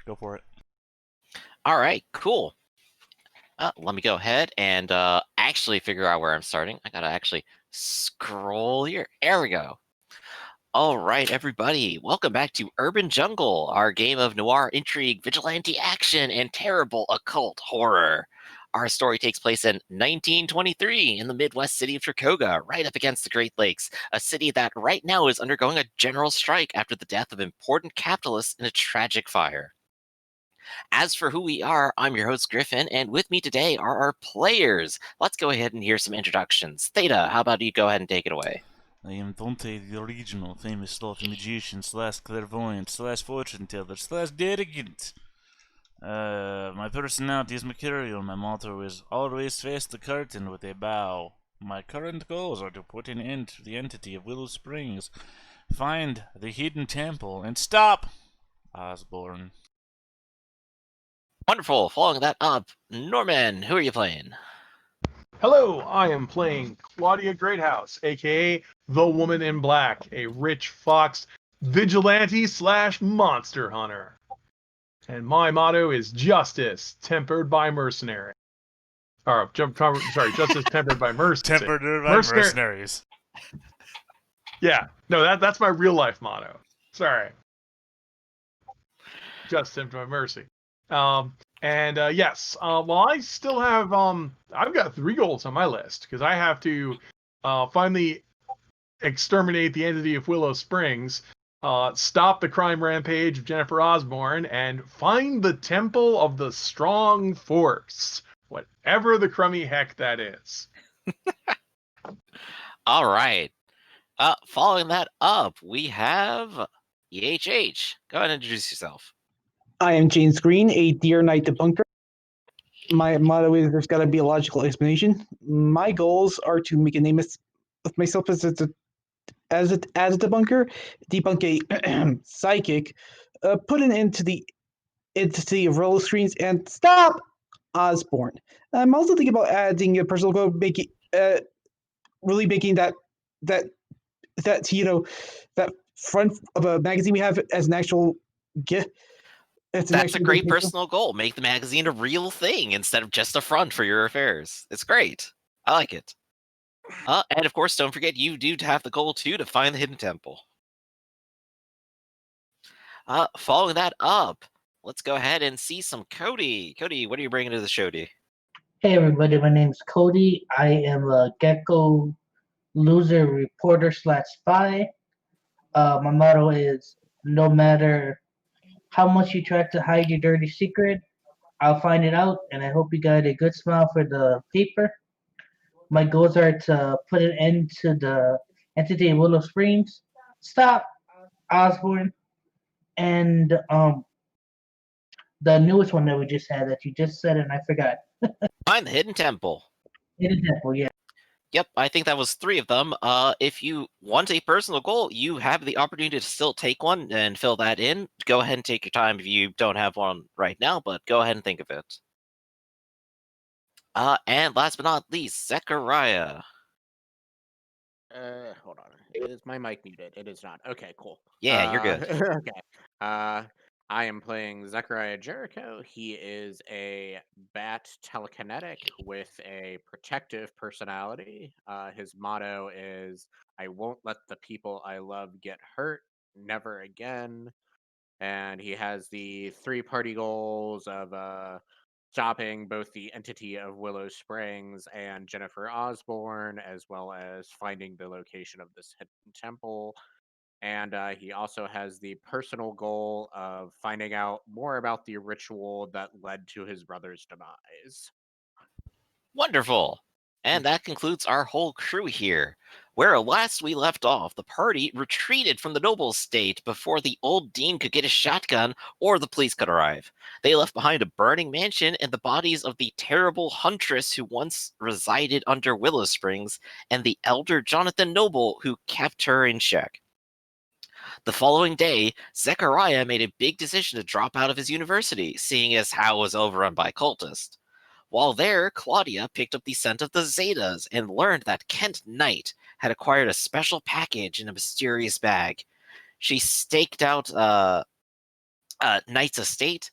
Go for it. All right, cool. Let me go ahead and actually figure out where I'm starting. I gotta actually scroll here. There we go. All right, everybody. Welcome back to Urban Jungle, our game of noir intrigue, vigilante action, and terrible occult horror. Our story takes place in 1923 in the Midwest city of Chicago, right up against the Great Lakes, a city that right now is undergoing a general strike after the death of important capitalists in a tragic fire. As for who we are, I'm your host, Griffin, and with me today are our players. Let's go ahead and hear some introductions. Theta, how about you go ahead and take it away? I am Dante, the original famous stealthy magician slash clairvoyant slash fortune teller slash derogant. My personality is mercurial. My motto is always face the curtain with a bow. My current goals are to put an end to the entity of Willow Springs, find the hidden temple, and stop Osborne. Wonderful. Following that up, Norman, who are you playing? Hello, I am playing Claudia Greathouse, aka the Woman in Black, a rich fox vigilante slash monster hunter. And my motto is justice tempered by mercenary. Justice tempered by mercy. Tempered by mercenaries. Yeah, no, that's my real life motto. Sorry. Justice tempered by mercy. Yes, well, I still have I've got 3 goals on my list because I have to finally exterminate the entity of Willow Springs, stop the crime rampage of Jennifer Osborne, and find the Temple of the Strong Force, whatever the crummy heck that is. All right. Following that up, we have EHH. Go ahead and introduce yourself. I am James Green, a Deer Knight debunker. My motto is there's got to be a logical explanation. My goals are to make a name of myself as a debunker, debunk a psychic, put an end to the entity of roller screens, and stop Osborne. I'm also thinking about adding a personal goal, really making that that front of a magazine we have as an actual gift. That's a great personal goal. Make the magazine a real thing instead of just a front for your affairs. It's great. I like it. And of course, don't forget you do have the goal too to find the hidden temple. Following that up, let's go ahead and see some Cody. Cody, what are you bringing to the show, D? Hey everybody, my name's Cody. I am a Gecko loser reporter slash spy. My motto is no matter how much you try to hide your dirty secret, I'll find it out, and I hope you got a good smile for the paper. My goals are to put an end to the entity of Willow Springs, stop Osborne, and the newest one that we just had that you just said and I forgot. Find the hidden temple. Hidden temple, yeah. Yep, I think that was 3 of them. If you want a personal goal, you have the opportunity to still take one and fill that in. Go ahead and take your time if you don't have one right now, but go ahead and think of it. And last but not least, Zechariah. Hold on. Is my mic muted? It is not. Okay, cool. Yeah, you're good. Okay. I am playing Zechariah Jericho. He is a bat telekinetic with a protective personality. His motto is, I won't let the people I love get hurt, never again. And he has the 3 party goals of stopping both the entity of Willow Springs and Jennifer Osborne, as well as finding the location of this hidden temple. And he also has the personal goal of finding out more about the ritual that led to his brother's demise. Wonderful. And that concludes our whole crew here. Where last we left off, the party retreated from the noble estate before the old dean could get a shotgun or the police could arrive. They left behind a burning mansion and the bodies of the terrible huntress who once resided under Willow Springs and the elder Jonathan Noble who kept her in check. The following day, Zechariah made a big decision to drop out of his university, seeing as how it was overrun by cultists. While there, Claudia picked up the scent of the Zetas and learned that Kent Knight had acquired a special package in a mysterious bag. She staked out Knight's estate,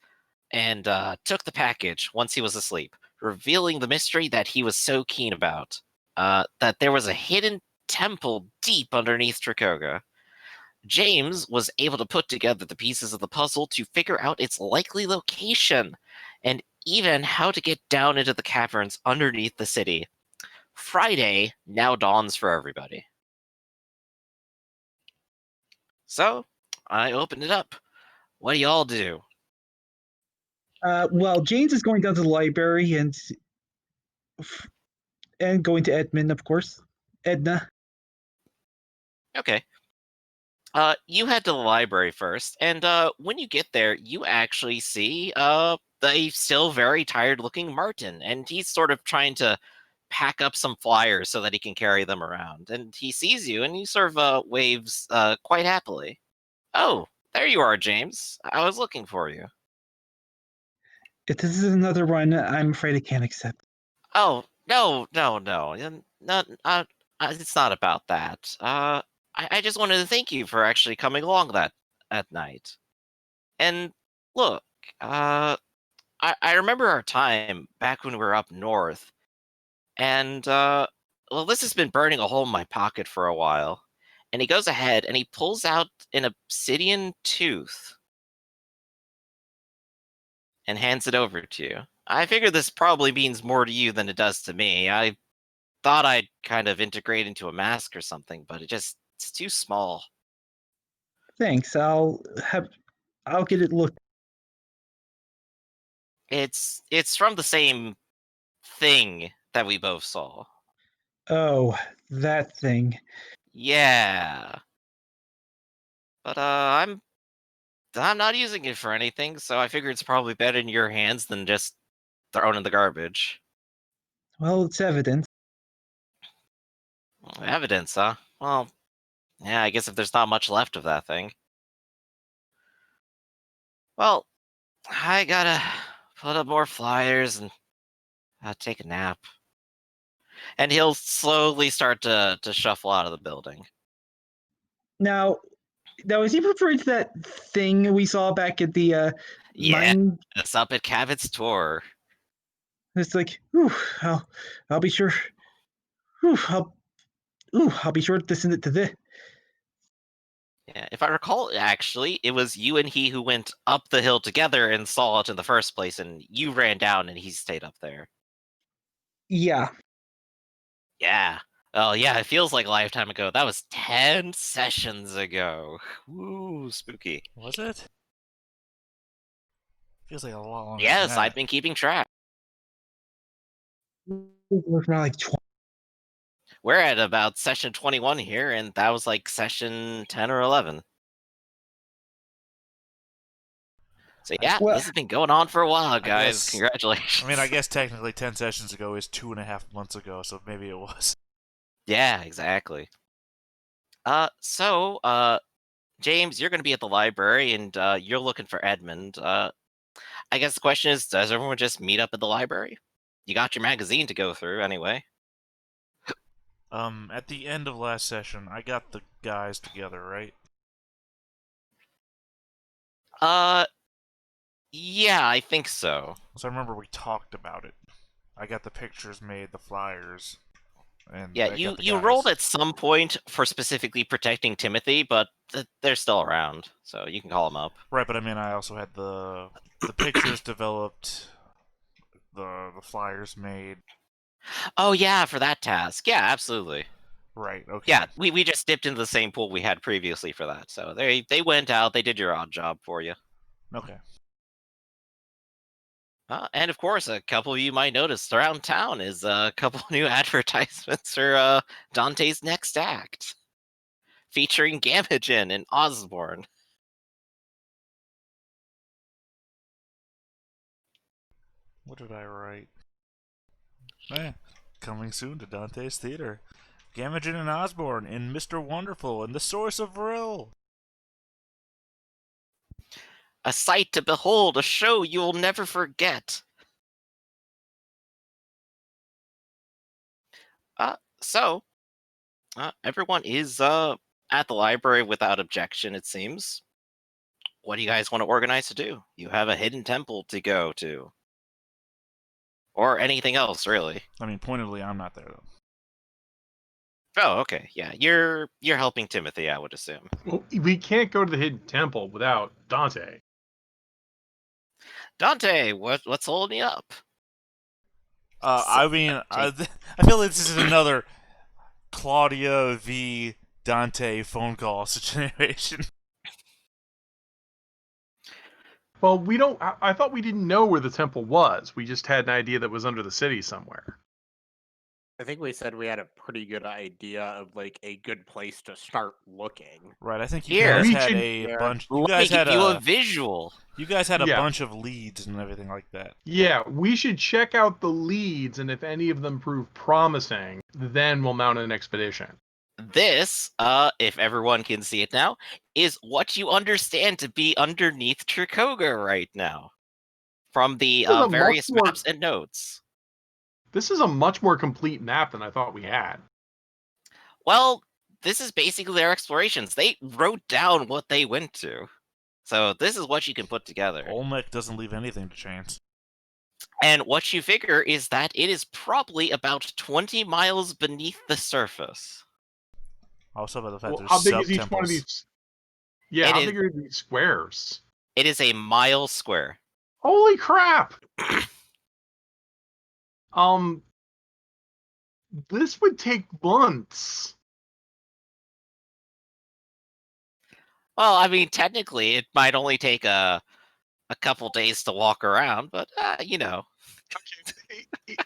and took the package once he was asleep, revealing the mystery that he was so keen about. That there was a hidden temple deep underneath Trakoga. James was able to put together the pieces of the puzzle to figure out its likely location and even how to get down into the caverns underneath the city. Friday now dawns for everybody. So, I opened it up. What do y'all do? Well, James is going down to the library and going to Edmund, of course. Edna. Okay. You head to the library first, and when you get there, you actually see the still very tired-looking Martin, and he's sort of trying to pack up some flyers so that he can carry them around. And he sees you, and he sort of waves quite happily. Oh, there you are, James. I was looking for you. If this is another one, I'm afraid I can't accept. Oh, no, no, no. Not, it's not about that. I just wanted to thank you for actually coming along that at night. And look, I remember our time back when we were up north, and well, this has been burning a hole in my pocket for a while. And he goes ahead and he pulls out an obsidian tooth and hands it over to you. I figure this probably means more to you than it does to me. I thought I'd kind of integrate into a mask or something, but it's too small. Thanks. I'll get it looked. It's from the same thing that we both saw. Oh, that thing. Yeah. But I'm not using it for anything, so I figure it's probably better in your hands than just thrown in the garbage. Well, it's evidence. Evidence, huh? Well, yeah, I guess if there's not much left of that thing. Well, I gotta put up more flyers and take a nap. And he'll slowly start to shuffle out of the building. Now, is he referring to that thing we saw back at the Yeah, mine? it's up at Cabot's tour. It's like, whew, I'll be sure. Whew, I'll be sure to send it to this. Yeah, if I recall, actually, it was you and he who went up the hill together and saw it in the first place, and you ran down and he stayed up there. Yeah. Yeah. Oh, yeah, it feels like a lifetime ago. That was 10 sessions ago. Woo, spooky. Was it? Feels like a lot longer Yes, than I've that. been keeping track. We're like 20. We're at about session 21 here, and that was like session 10 or 11. So yeah, Well, this has been going on for a while, guys. guess- Congratulations. I mean, I guess technically 10 sessions ago is 2.5 months ago, so maybe it was. Yeah, exactly. James, you're going to be at the library, and you're looking for Edmund. I guess the question is, does everyone just meet up at the library? You got your magazine to go through, anyway. At the end of last session, I got the guys together, right? Yeah, I think so. So I remember we talked about it. I got the pictures made, the flyers, and Yeah, I you got the you guys. rolled at some point for specifically protecting Timothy, but they're still around, so you can call them up. Right, but I mean, I also had the pictures developed, the flyers made. Oh yeah, for that task. Yeah, absolutely. Right. Okay. Yeah, we just dipped into the same pool we had previously for that. So they went out, they did your odd job for you. Okay. And of course, a couple of you might notice around town is a couple new advertisements for Dante's next act, featuring Gamagen and Osborne. What did I write? Coming soon to Dante's Theater. Gamagen and Osborne in Mr. Wonderful and the Source of Vril. A sight to behold, a show you will never forget. So everyone is at the library without objection, it seems. what do you guys want to organize to do? You have a hidden temple to go to. Or anything else, really. I mean, pointedly, I'm not there though. Oh, okay. Yeah, you're helping Timothy, I would assume. Well, we can't go to the hidden temple without Dante. Dante, what's holding you up? I mean, I feel like this is another Claudia v. Dante phone call situation. Well, we don't. I thought we didn't know where the temple was. We just had an idea that it was under the city somewhere. I think we said we had a pretty good idea of like a good place to start looking. Right, I think you Here. guys We had should- a yeah. bunch. You Let me guys had give you a visual. You guys had a Yeah. bunch of leads and everything like that. Yeah, we should check out the leads, and if any of them prove promising, then we'll mount an expedition. This, if everyone can see it now, is what you understand to be underneath Trikoga right now. From the This is a various much more- maps and notes. This is a much more complete map than I thought we had. Well, this is basically their explorations. They wrote down what they went to. So this is what you can put together. Olmec doesn't leave anything to chance. And what you figure is that it is probably about 20 miles beneath the surface. Also, about the fact Well, there's how big is each one of sub-temples. these? Yeah, It how is- big are these squares? It is a mile square. Holy crap! This would take months. Well, I mean, technically, it might only take a couple days to walk around, but you know.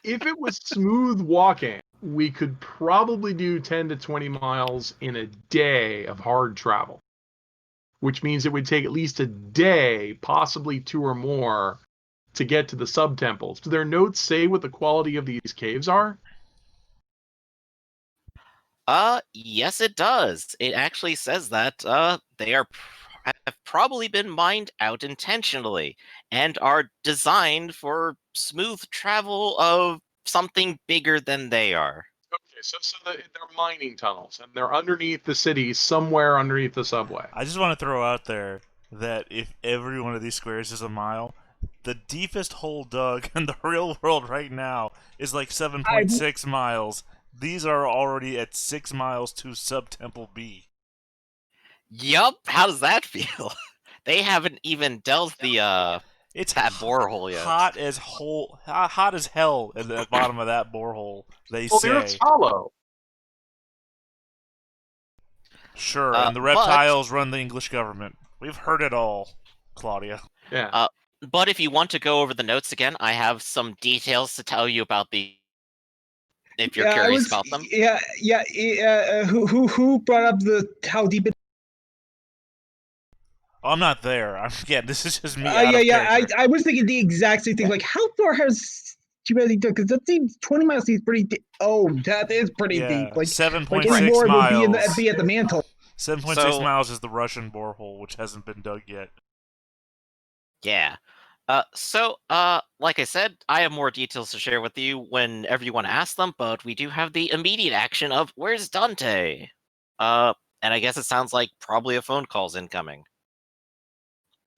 If it was smooth walking, we could probably do 10 to 20 miles in a day of hard travel, which means it would take at least a day, possibly 2 or more, to get to the sub-temples. Do their notes say what the quality of these caves are? Yes, it does. It actually says that they have probably been mined out intentionally and are designed for smooth travel of something bigger than they are. Okay, so they're mining tunnels, and they're underneath the city, somewhere underneath the subway. I just want to throw out there that if every one of these squares is a mile, the deepest hole dug in the real world right now is like 7.6 miles. These are already at 6 miles to Sub-Temple B. Yup, how does that feel? They haven't even dealt the It's that borehole yet. hot as hell at the bottom of that borehole, they Well, the say. Earth's hollow. Sure, but- and the reptiles run the English government. We've heard it all, Claudia. Yeah. But if you want to go over the notes again, I have some details to tell you about the. If you're curious about them. Who brought up the how deep it? Oh, I'm not there. Again, this is just me. I was thinking the exact same thing. Like, how far has humanity done? Because that seems 20 miles seems pretty deep. Oh, that is pretty deep. Like 7.6 any more miles. would be at the mantle. 7.6 So- miles is the Russian borehole, which hasn't been dug yet. Yeah. Like I said, I have more details to share with you whenever you want to ask them, but we do have the immediate action of where's Dante? And I guess it sounds like probably a phone call's incoming.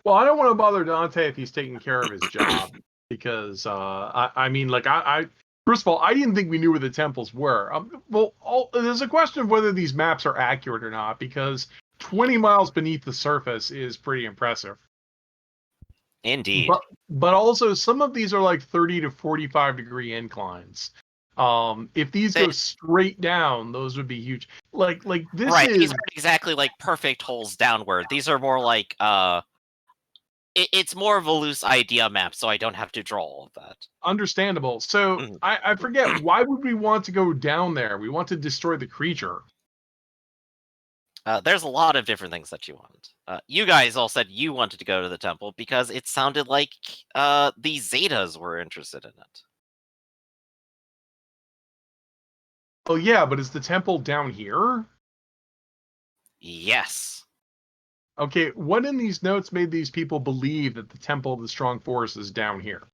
Well, I don't want to bother Dante if he's taking care of his job, because I mean, like I first of all, I didn't think we knew where the temples were. There's a question of whether these maps are accurate or not, because 20 miles beneath the surface is pretty impressive. Indeed. But also some of these are like 30 to 45 degree inclines. If these go straight down, those would be huge. Like this Right, is these aren't exactly like perfect holes downward. These are more like it's more of a loose idea map, so I don't have to draw all of that. understandable. So Mhm. I forget, why would we want to go down there? We want to destroy the creature. There's a lot of different things that you want. You guys all said you wanted to go to the temple because it sounded like the Zetas were interested in it. Oh yeah, but is the temple down here? Yes. Okay, what in these notes made these people believe that the temple of the strong force is down here?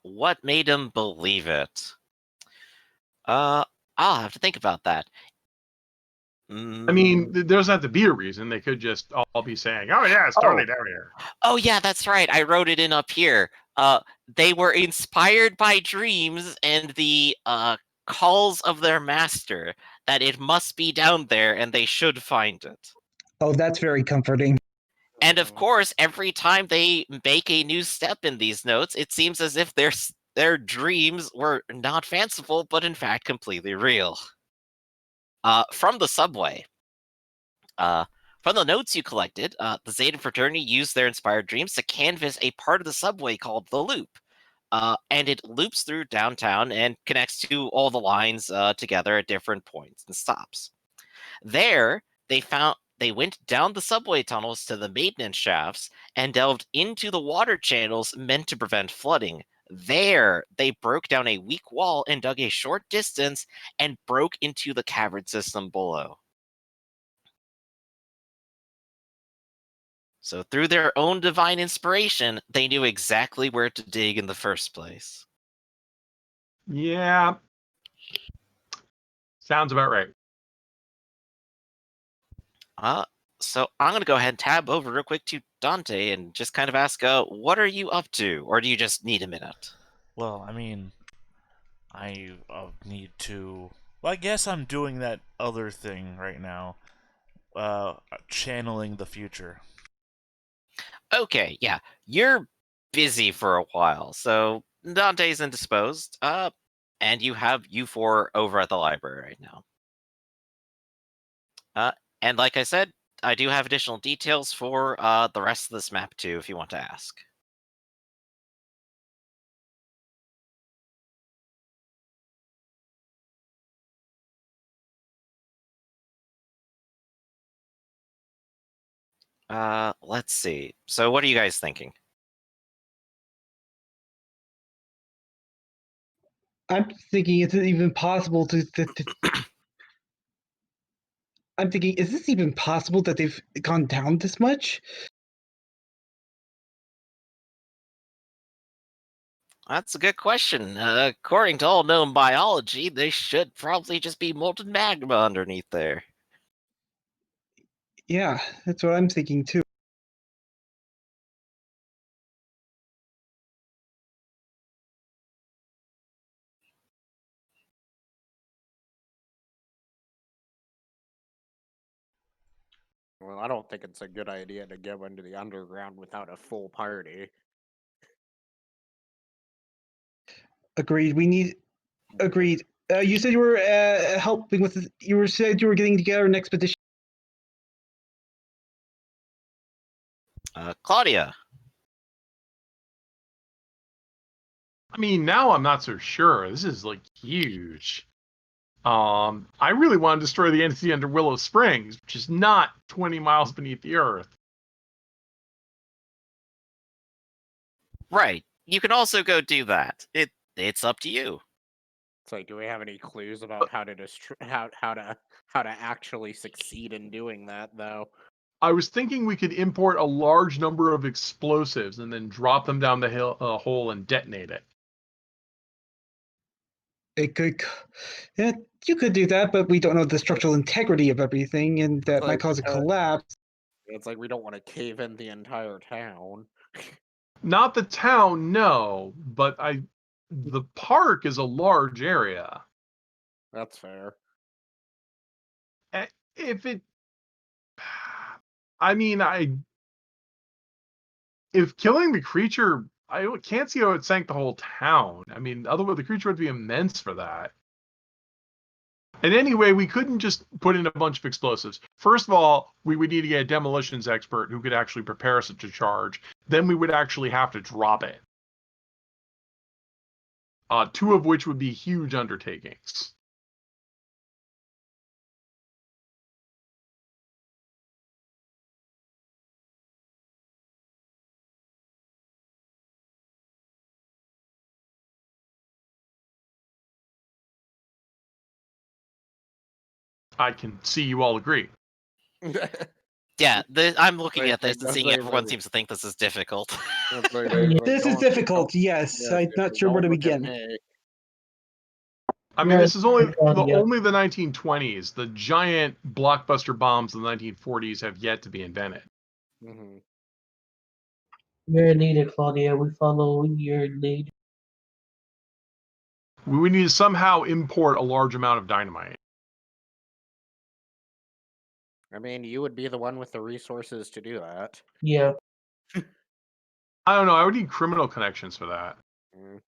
What made him believe it? I'll have to think about that. I mean, there doesn't have to be a reason. They could just all be saying, "Oh yeah, it's totally down here." Oh yeah, that's right. I wrote it in up here. They were inspired by dreams and the calls of their master that it must be down there and they should find it. Oh, that's very comforting. And of course, every time they make a new step in these notes, it seems as if their dreams were not fanciful, but in fact completely real. From the subway. From the notes you collected, the Zeta fraternity used their inspired dreams to canvas a part of the subway called the Loop. And it loops through downtown and connects to all the lines together at different points and stops. There, they went down the subway tunnels to the maintenance shafts and delved into the water channels meant to prevent flooding. There, they broke down a weak wall and dug a short distance and broke into the cavern system below. So through their own divine inspiration, they knew exactly where to dig in the first place. Yeah, sounds about right. So I'm going to go ahead and tab over real quick to Dante and just kind of ask, what are you up to? Or do you just need a minute? Well, I mean, I need to. Well, I guess I'm doing that other thing right now. Channeling the future. Okay, yeah. You're busy for a while, so Dante's indisposed. And you have U4 over at the library right now. And like I said, I do have additional details for the rest of this map too, if you want to ask. Let's see. So what are you guys thinking? I'm thinking, is it even possible I'm thinking, is this even possible that they've gone down this much? That's a good question. According to all known biology, they should probably just be molten magma underneath there. Yeah, that's what I'm thinking too. Well, I don't think it's a good idea to go into the underground without a full party. Agreed. Agreed. You said you were helping with. Said you were getting together an expedition. Claudia. I mean, now I'm not so sure. This is like huge. I really want to destroy the entity under Willow Springs, which is not 20 miles beneath the earth. Right. You can also go do that. It's up to you. It's like, do we have any clues about how to how to actually succeed in doing that, though? I was thinking we could import a large number of explosives and then drop them down the hole and detonate it. It could. Yeah, you could do that, but we don't know the structural integrity of everything, and that might cause a collapse. It's like we don't want to cave in the entire town. Not the town, no, but the park is a large area. That's fair. If it, I mean, if killing the creature, I can't see how it sank the whole town. I mean, otherwise the creature would be immense for that. And anyway, we couldn't just put in a bunch of explosives. First of all, we would need to get a demolitions expert who could actually prepare such a charge. Then we would actually have to drop it. Two of which would be huge undertakings. I can see you all agree. Yeah, I'm looking Wait, at this and wait, seeing wait, everyone wait. seems to think this is difficult. This is difficult. Yes, I'm not sure where to begin. I mean, Yeah, this is only Claudia. the 1920s. The giant blockbuster bombs of the 1940s have yet to be invented. Mhm. You're a leader, Claudia. We follow your lead. We would need to somehow import a large amount of dynamite. I mean, you would be the one with the resources to do that. Yeah. I don't know. I would need criminal connections for that. Mm.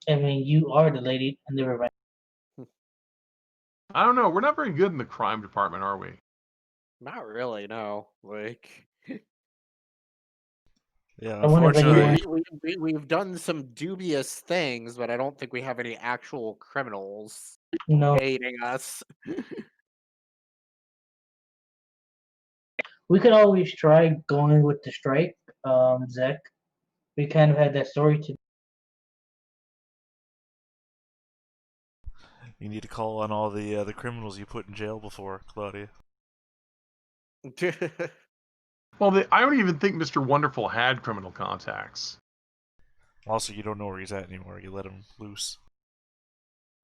I mean, you are the lady. Never mind. I don't know. We're not very good in the crime department, are we? Not really, no. Like, Yeah, I wonder if unfortunately, anyone. we've done some dubious things, but I don't think we have any actual criminals No. aiding us. We could always try going with the strike, Zach. We kind of had that story to. you need to call on all the criminals you put in jail before, Claudia. Well, I don't even think Mr. Wonderful had criminal contacts. Also, you don't know where he's at anymore. You let him loose.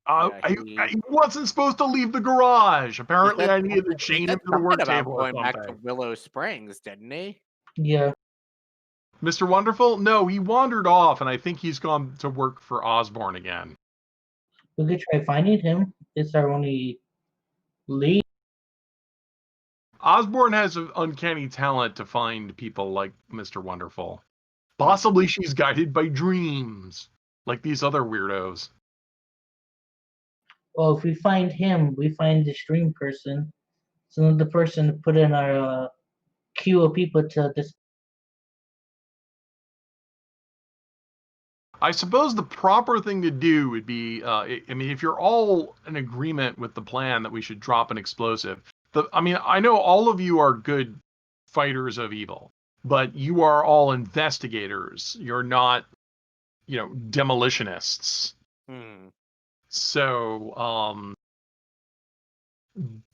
Yeah, I wasn't supposed to leave the garage. Apparently, I needed to he chain said him to the something work about table or going back to something. Willow Springs, didn't he? Yeah. Mr. Wonderful? No, he wandered off, and I think he's gone to work for Osborne again. We could try finding him. It's our only lead. Osborne has an uncanny talent to find people like Mr. Wonderful. Possibly she's guided by dreams, like these other weirdos. Well, if we find him, we find the stream person. So the person to put in our queue of people to this. I suppose the proper thing to do would be, I mean, if you're all in agreement with the plan that we should drop an explosive. I mean, I know all of you are good fighters of evil, but you are all investigators. You're not, demolitionists. Hmm. So,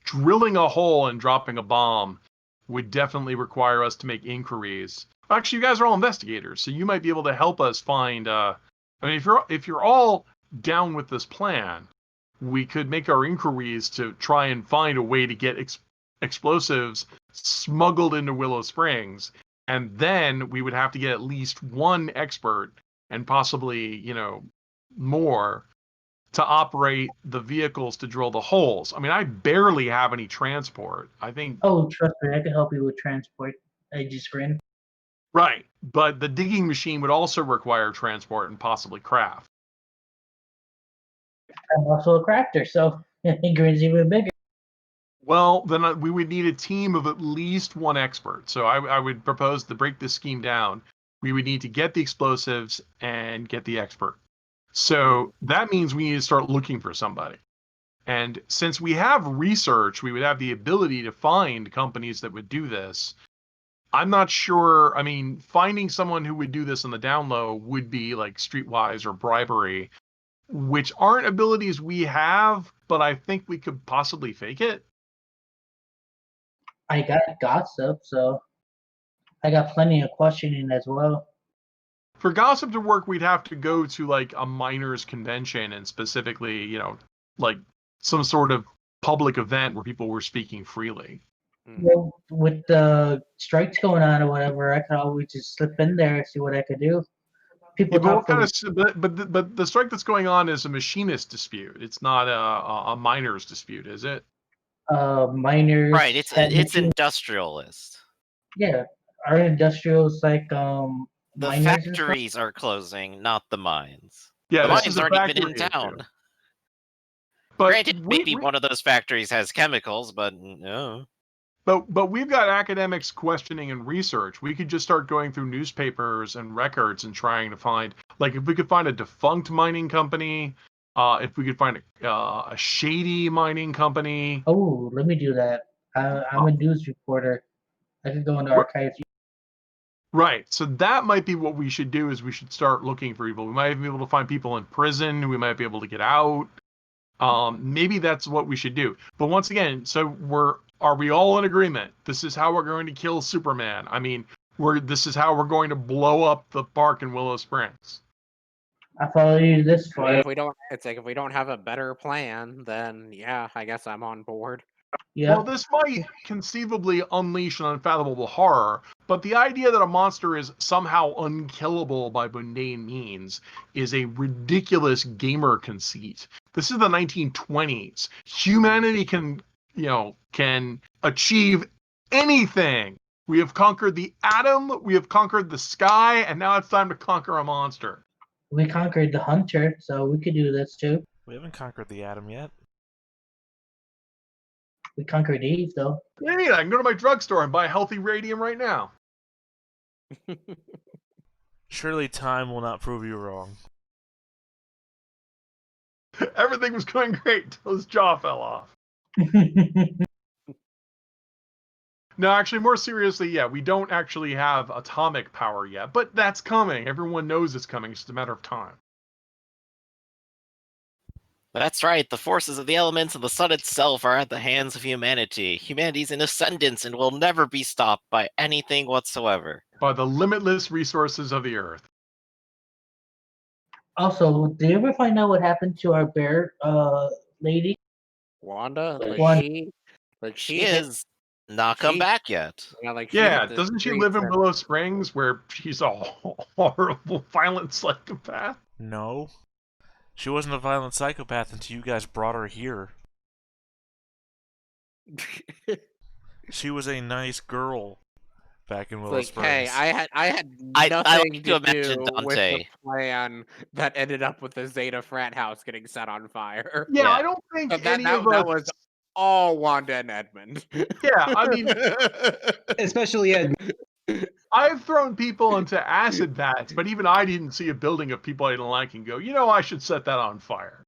drilling a hole and dropping a bomb would definitely require us to make inquiries. Actually, you guys are all investigators, so you might be able to help us find. I mean, if you're all down with this plan, we could make our inquiries to try and find a way to get explosives smuggled into Willow Springs, and then we would have to get at least one expert and possibly, more to operate the vehicles to drill the holes. I mean, I barely have any transport. I think Oh, trust me, I can help you with transport. I just grinned. right, but the digging machine would also require transport and possibly craft. I'm also a crafter, so it grins even bigger. Well, then we would need a team of at least one expert. So I would propose to break this scheme down. We would need to get the explosives and get the expert. So that means we need to start looking for somebody. And since we have research, we would have the ability to find companies that would do this. I'm not sure. I mean, finding someone who would do this on the down low would be like streetwise or bribery, which aren't abilities we have, but I think we could possibly fake it. I got gossip, so I got plenty of questioning as well. For gossip to work, we'd have to go to like a miners convention and specifically, like some sort of public event where people were speaking freely. Well, with the strikes going on or whatever, I could always just slip in there and see what I could do. People Yeah, but talk what kind from of but the strike that's going on is a machinist dispute. It's not a miners dispute, is it? miners. Right, it's industrialist. Yeah, our industrials like The miners and stuff. factories are closing, not the mines. Yeah, The this mines is a aren't even in factory issue. town. But Granted, maybe one of those factories has chemicals, but no. But we've got academics questioning and research. We could just start going through newspapers and records and trying to find, like, if we could find a defunct mining company, if we could find a shady mining company. Oh, let me do that. I'm a news reporter. I could go into archives. Right. So that might be what we should do. Is we should start looking for people. We might even be able to find people in prison. We might be able to get out. Maybe that's what we should do. But once again, are we all in agreement? This is how we're going to kill Superman. I mean, This is how we're going to blow up the park in Willow Springs. I follow you this I mean, far. if we don't, it's like if we don't have a better plan, then yeah, I guess I'm on board. Yeah. Well, this might conceivably unleash an unfathomable horror, but the idea that a monster is somehow unkillable by mundane means is a ridiculous gamer conceit. This is the 1920s. Humanity can achieve anything. We have conquered the atom, we have conquered the sky, and now it's time to conquer a monster. We conquered the hunter, so we could do this too. We haven't conquered the atom yet. We conquered Eve, though. Yeah, I can go to my drugstore and buy a healthy radium right now. Surely time will not prove you wrong. Everything was going great until his jaw fell off. No, actually, more seriously, yeah, we don't actually have atomic power yet, but that's coming. Everyone knows it's coming. It's just a matter of time. That's right, the forces of the elements and the sun itself are at the hands of humanity. Humanity's in ascendance and will never be stopped by anything whatsoever. By the limitless resources of the earth. Also, did you ever find out what happened to our bear lady? Wanda, She is not come back yet. Yeah, doesn't she live in Willow Springs where she's a horrible, violent psychopath? No. She wasn't a violent psychopath until you guys brought her here. She was a nice girl back in Willow Springs. Hey, I had I nothing like to imagine do with Dante. the plan that ended up with the Zeta frat house getting set on fire. Yeah, Yeah. I don't think That any of us... that was all Wanda and Edmund. Yeah, I mean, Especially Ed. I've thrown people into acid baths, but even I didn't see a building of people I didn't like and go, I should set that on fire.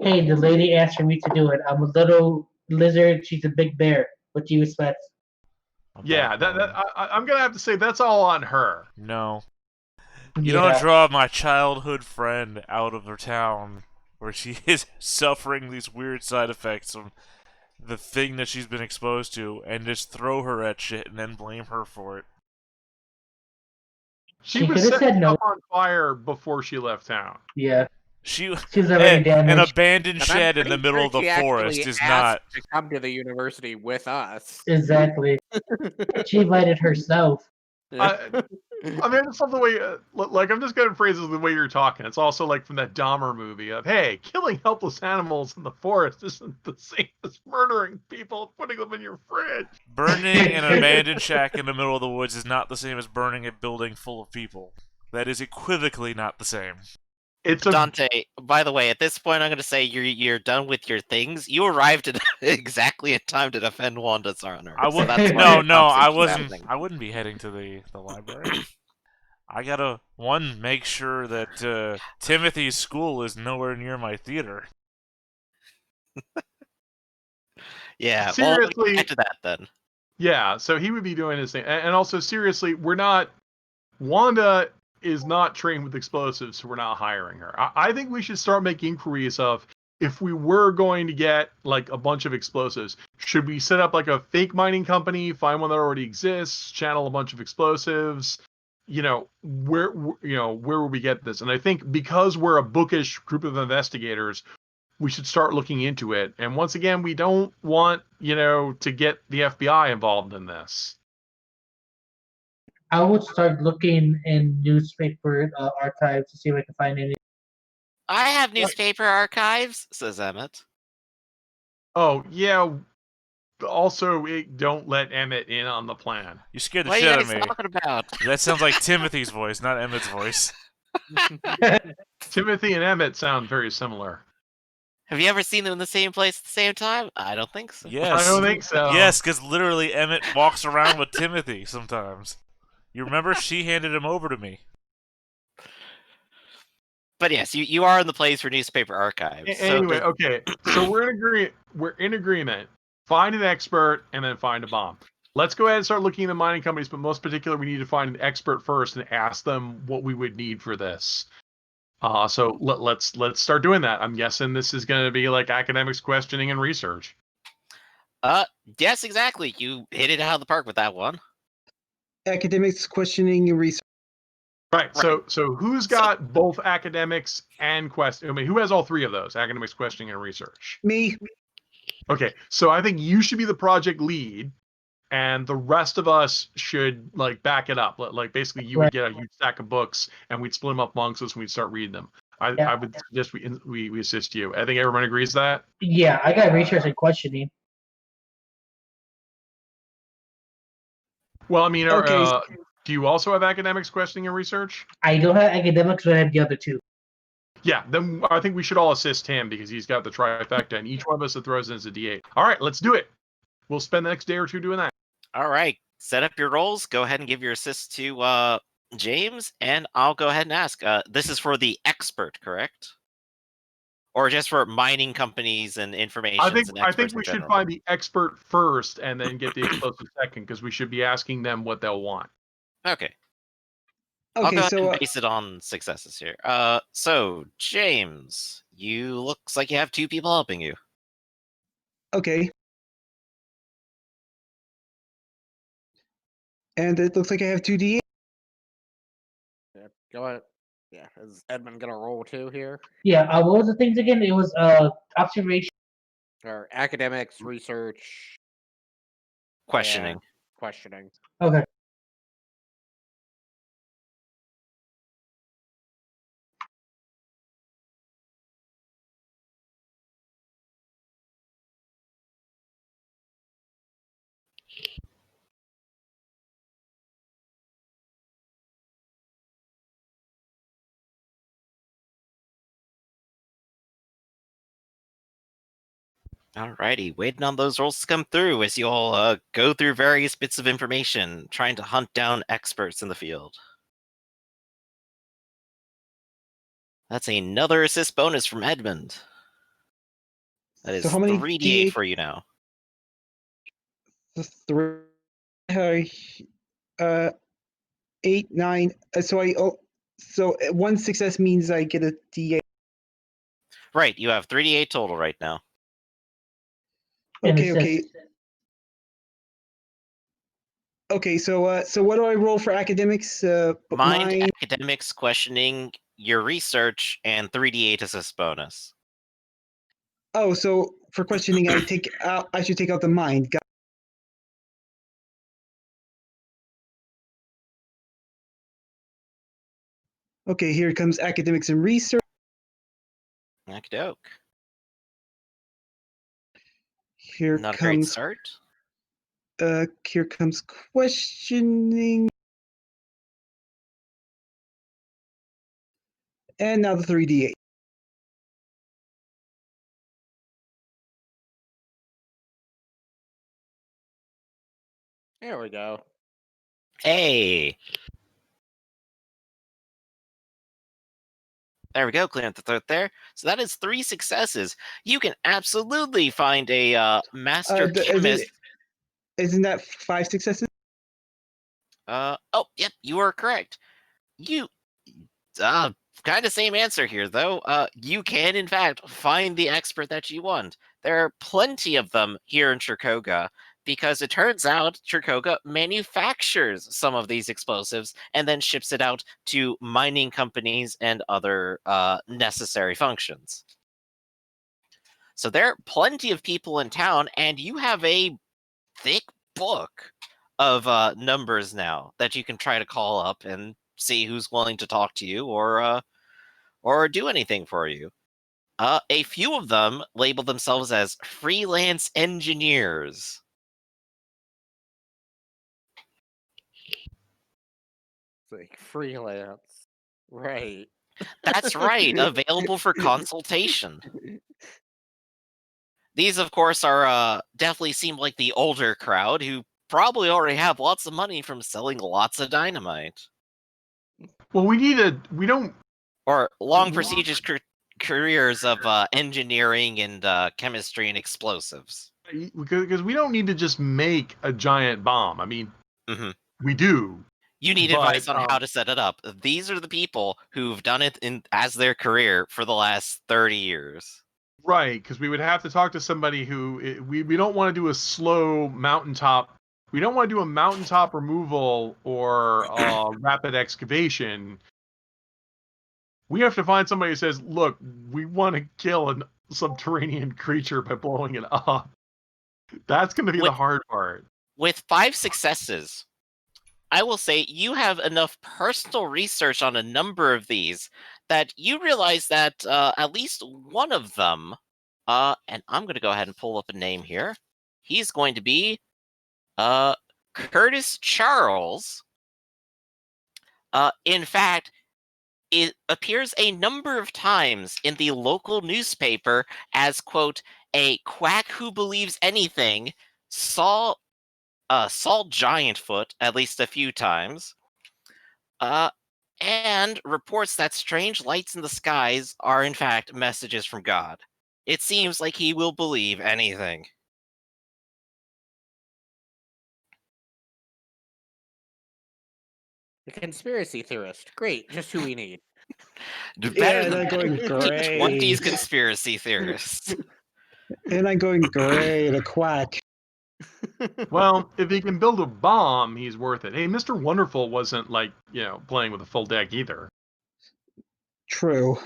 Hey, the lady asked for me to do it. I'm a little lizard. She's a big bear. What do you expect? Yeah, I'm going to have to say that's all on her. No. You don't draw my childhood friend out of her town where she is suffering these weird side effects from the thing that she's been exposed to and just throw her at shit and then blame her for it. She was could've setting said no. up on fire before she left town. Yeah. She was already damaged. an abandoned And I'm shed in the pretty middle sure of the she actually forest is asked not. to come to the university with us. Exactly. She invited herself. I mean, it's not the way, I'm just going to phrase it the way you're talking. It's also like from that Dahmer movie of, hey, killing helpless animals in the forest isn't the same as murdering people and putting them in your fridge. Burning an abandoned shack in the middle of the woods is not the same as burning a building full of people. That is equivocally not the same. It's Dante, by the way, at this point, I'm going to say you're done with your things. You arrived at exactly in time to defend Wanda's honor. I would so that's why no, your I conversation's wasn't. happening. I wouldn't be heading to the library. I gotta make sure that Timothy's school is nowhere near my theater. Yeah, seriously, well, we'll get to that then. Yeah, so he would be doing his thing. And also, seriously, Wanda is not trained with explosives, so we're not hiring her. I think we should start making inquiries of, if we were going to get like a bunch of explosives, should we set up like a fake mining company, find one that already exists, channel a bunch of explosives? Where would we get this? And I think because we're a bookish group of investigators, we should start looking into it. And once again, we don't want, to get the FBI involved in this. I would start looking in newspaper archives to see if I can find any. I have newspaper archives, says Emmett. Oh, yeah. Also, don't let Emmett in on the plan. You scared the What are shit you out of guys me. talking about? That sounds like Timothy's voice, not Emmett's voice. Timothy and Emmett sound very similar. Have you ever seen them in the same place at the same time? I don't think so. Yes. I don't think so. Yes, because literally Emmett walks around with Timothy sometimes. You remember? She handed him over to me. But yes, you are in the place for newspaper archives. Anyway, okay. So we're in agreement. Find an expert and then find a bomb. Let's go ahead and start looking at the mining companies, but most particular, we need to find an expert first and ask them what we would need for this. So let's start doing that. I'm guessing this is going to be like academics questioning and research. Yes, exactly. You hit it out of the park with that one. academics, questioning, and research. Right. So who's got both academics and I mean, who has all three of those? Academics, questioning, and research. Me. Okay. So I think you should be the project lead, and the rest of us should like back it up. Like basically, you would get a huge stack of books, and we'd split them up amongst us, and we'd start reading them. I would suggest we assist you. I think everyone agrees that. Yeah, I got research and questioning. Well, I mean, Okay. do you also have academics, questioning, and research? I don't have academics, but I have the other two. Yeah, then I think we should all assist him because he's got the trifecta, and each one of us that throws in is a D8. All right, let's do it. We'll spend the next day or two doing that. All right, set up your rolls. Go ahead and give your assist to James, and I'll go ahead and ask. This is for the expert, correct? Or just for mining companies and information? I think we should find the expert first and then get the explosive second, because we should be asking them what they'll want. Okay. I'll Okay. go ahead So and base it on successes here. So James, you looks like you have 2 people helping you. okay. And it looks like I have 2d8. Yeah, go ahead. Yeah, is Edmund gonna roll 2 here? Yeah, what was the things again? It was observation. Or academics, research, Questioning. and questioning. Okay. Alrighty, waiting on those rolls to come through as you all go through various bits of information, trying to hunt down experts in the field. That's another assist bonus from Edmund. That is So how many 3d8 D8? for you now. 3. 8, 9. So 1 success means I get a D8. Right, you have 3d8 total right now. Okay. Okay. So what do I roll for academics? Mind, academics, questioning, your research, and 3d8 assist bonus. Oh, so for questioning, I should take out the mind. Okay, here comes academics and research. Okey-doke. Here Not a great comes start. here comes questioning. And now the 3d8. There we go. Hey! There we go, clearing up the throat there. So that is 3 successes. You can absolutely find a master chemist. Isn't that 5 successes? Oh, yep, you are correct. You, kind of same answer here, though. You can, in fact, find the expert that you want. There are plenty of them here in Chirkoga, because it turns out Chirkoga manufactures some of these explosives and then ships it out to mining companies and other necessary functions. So there are plenty of people in town, and you have a thick book of numbers now that you can try to call up and see who's willing to talk to you or do anything for you. A few of them label themselves as freelance engineers. It's like freelance. Right. That's right, available for consultation. These, of course, are definitely seem like the older crowd who probably already have lots of money from selling lots of dynamite. Well, we don't. Or long prestigious careers of engineering and chemistry and explosives. Because we don't need to just make a giant bomb. I mean, we do. You need advice on how to set it up. These are the people who've done it as their career for the last 30 years. Right, because we would have to talk to somebody who we don't want to do a slow mountaintop We don't want to do a mountaintop removal or rapid excavation. We have to find somebody who says, look, we want to kill a subterranean creature by blowing it up. That's going to be the hard part. With 5 successes, I will say you have enough personal research on a number of these that you realize that at least one of them, and I'm going to go ahead and pull up a name here. He's going to be Curtis Charles. In fact, it appears a number of times in the local newspaper as, quote, a quack who believes anything, saw Giantfoot at least a few times, and reports that strange lights in the skies are in fact messages from God. It seems like he will believe anything. The conspiracy theorist. Great, just who we need. Better and than I'm going great. 20s conspiracy theorists. And I'm going great, a quack. Well, if he can build a bomb, he's worth it. Hey, Mr. Wonderful wasn't like, playing with a full deck either. True.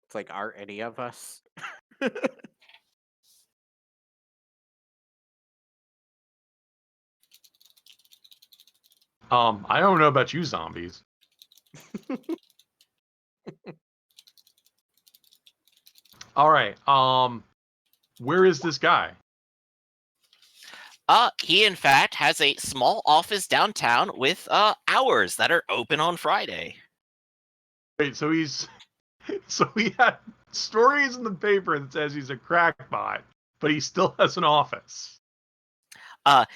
It's like, are any of us? I don't know about you zombies. All right. Where is this guy? He in fact has a small office downtown with hours that are open on Friday. Wait, so he had stories in the paper that says he's a crackpot, but he still has an office.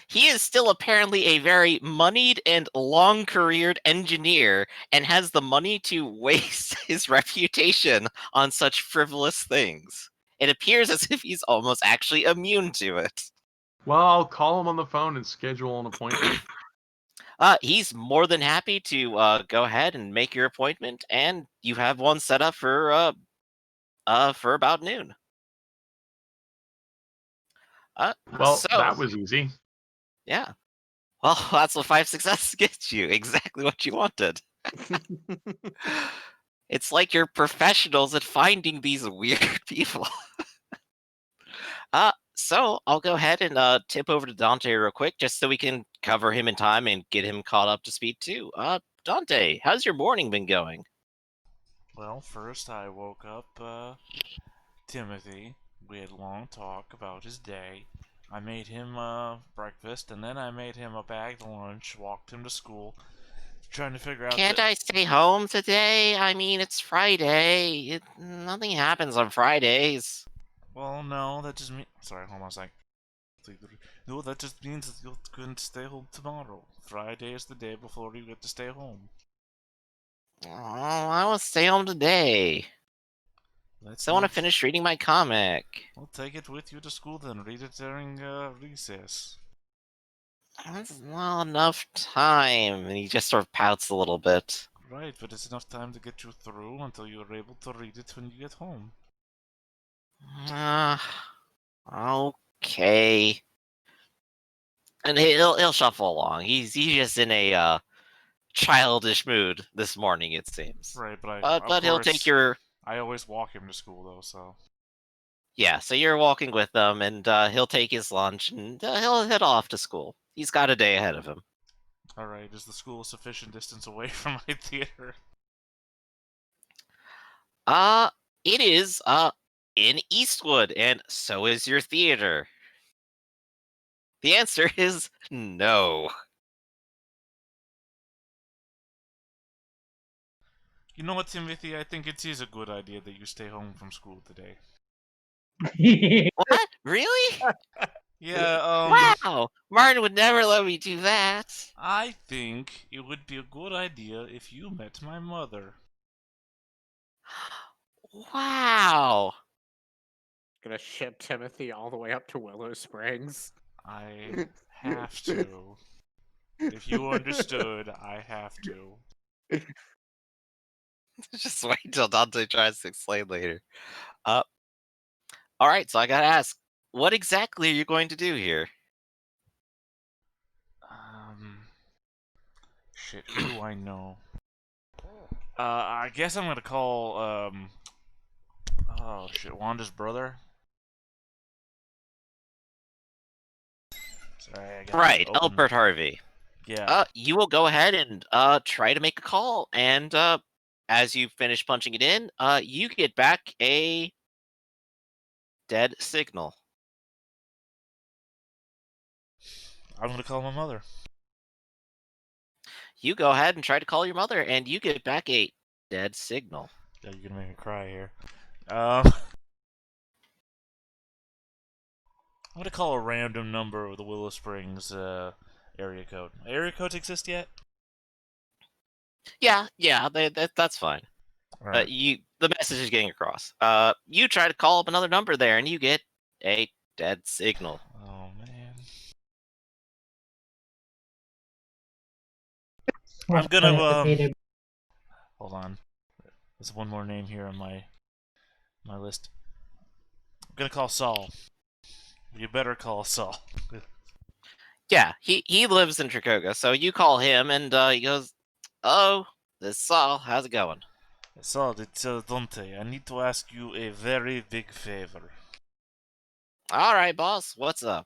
He is still apparently a very moneyed and long-careered engineer and has the money to waste his reputation on such frivolous things. It appears as if he's almost actually immune to it. Well, I'll call him on the phone and schedule an appointment. He's more than happy to go ahead and make your appointment, and you have one set up for about noon. Well, So that was easy. yeah. Well, that's what 5 successes gets you. Exactly what you wanted. It's like you're professionals at finding these weird people. So I'll go ahead and tip over to Dante real quick, just so we can cover him in time and get him caught up to speed too. Dante, how's your morning been going? Well, first I woke up Timothy. We had a long talk about his day. I made him breakfast, and then I made him a bagged lunch, walked him to school, trying to figure out Can't I stay home today? I mean, it's Friday. Nothing happens on Fridays. Well, no, that just means... Sorry, hold on a sec. No, that just means that you couldn't stay home tomorrow. Friday is the day before you get to stay home. Oh, I want to stay home today. I want to finish reading my comic. Well, take it with you to school then. Read it during recess. That's not enough time. And he just sort of pouts a little bit. Right, but it's enough time to get you through until you're able to read it when you get home. Okay. And he'll shuffle along. He's just in a childish mood this morning, it seems. Right, but But he'll take your... I always walk him to school though, so... Yeah, so you're walking with him, and he'll take his lunch, and he'll head off to school. He's got a day ahead of him. Alright, is the school a sufficient distance away from my theater? It is, in Eastwood, and so is your theater. The answer is no. You know what, Timothy? I think it is a good idea that you stay home from school today. What? Really? Yeah, Wow! Martin would never let me do that. I think it would be a good idea if you met my mother. Wow! Gonna ship Timothy all the way up to Willow Springs. I have to. If you understood, I have to. Just wait till Dante tries to explain later. Alright, so I gotta ask, what exactly are you going to do here? Shit, who do I know? I guess I'm gonna call, oh shit, Wanda's brother? Sorry, I got Right, open. Albert Harvey. Yeah. You will go ahead and try to make a call, and as you finish punching it in, you get back a dead signal. I'm gonna call my mother. You go ahead and try to call your mother, and you get back a dead signal. Yeah, you're gonna make me cry here. I'm gonna call a random number of the Willow Springs area code. Area codes exist yet? Yeah, that's fine. Alright. The message is getting across. You try to call up another number there, and you get a dead signal. Oh man. I'm gonna hold on. There's one more name here on my list. I'm gonna call Saul. You better call Saul. Yeah, he lives in Tricoga, so you call him, and he goes, "Oh, this is Saul. How's it going?" Saul, it's Dante. I need to ask you a very big favor. All right, boss. What's up?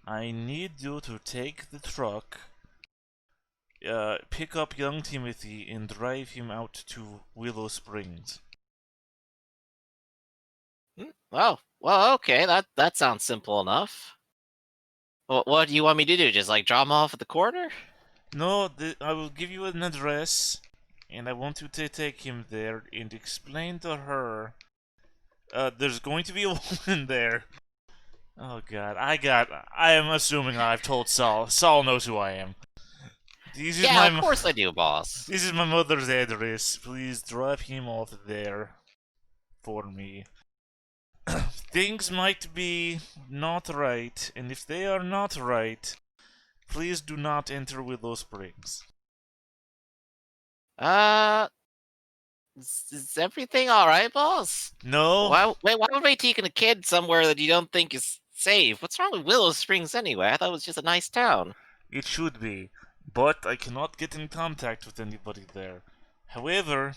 I need you to take the truck, pick up young Timothy, and drive him out to Willow Springs. Oh, well, okay. That sounds simple enough. What do you want me to do? Just like drop him off at the corner? No, I will give you an address, and I want you to take him there and explain to her. There's going to be a woman there. Oh god, I am assuming I've told Saul. Saul knows who I am. Yeah, of course I do, boss. This is my mother's address. Please drop him off there for me. Things might be not right, and if they are not right, please do not enter Willow Springs. Is everything all right, boss? No, Why would we taking a kid somewhere that you don't think is safe? What's wrong with Willow Springs anyway? I thought it was just a nice town. it should be, but I cannot get in contact with anybody there. However,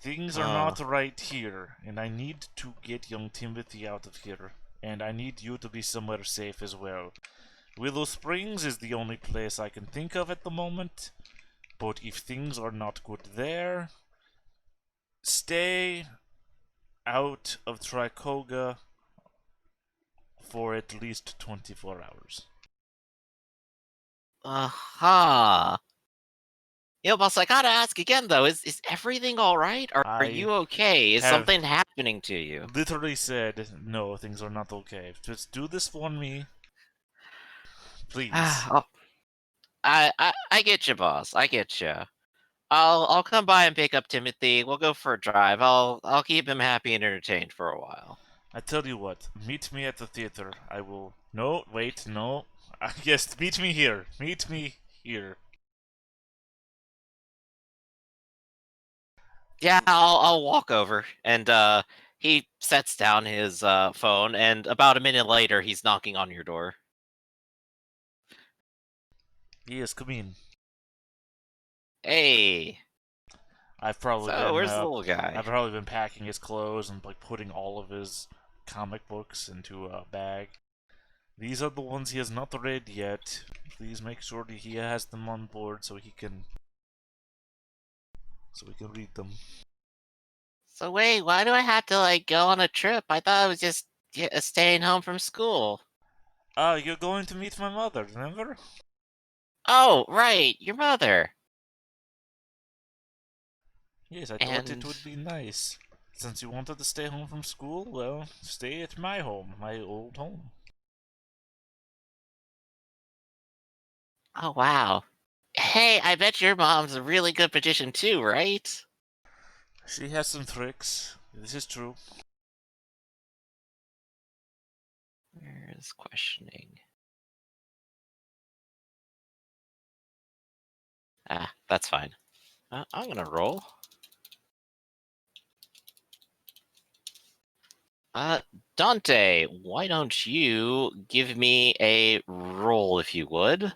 things are not right here, and I need to get young Timothy out of here, and I need you to be somewhere safe as well. Willow Springs is the only place I can think of at the moment, but if things are not good there, stay out of Tricoga for at least 24 hours. Uh-huh. Boss, I gotta ask again though, is everything alright? Are you okay? Is something happening to you? Literally said, no, things are not okay. Just do this for me. Please. I get you, boss. I get you. I'll come by and pick up Timothy. We'll go for a drive. I'll keep him happy and entertained for a while. I tell you what, meet me at the theater. I will. No, wait, no. Yes, meet me here. Meet me here. Yeah, I'll walk over, and he sets down his phone, and about a minute later, he's knocking on your door. Yes, come in. Hey. I've probably So, been. where's the little guy? I've probably been packing his clothes and like putting all of his comic books into a bag. These are the ones he has not read yet. Please make sure that he has them on board so we can read them. So wait, why do I have to like go on a trip? I thought I was just staying home from school. You're going to meet my mother, remember? Oh, right, your mother. Yes, I thought it would be nice. Since you wanted to stay home from school, well, stay at my home, my old home. Oh, wow. Hey, I bet your mom's a really good magician too, right? She has some tricks. This is true. Where is questioning? Ah, that's fine. I'm gonna roll. Dante, why don't you give me a roll if you would?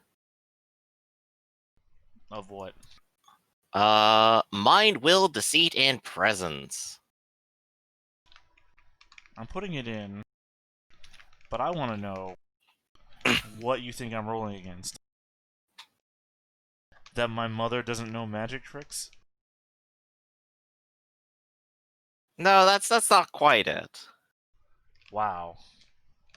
Of what? Mind, will, deceit, and presence. I'm putting it in, but I want to know what you think I'm rolling against. That my mother doesn't know magic tricks? No, that's not quite it. Wow.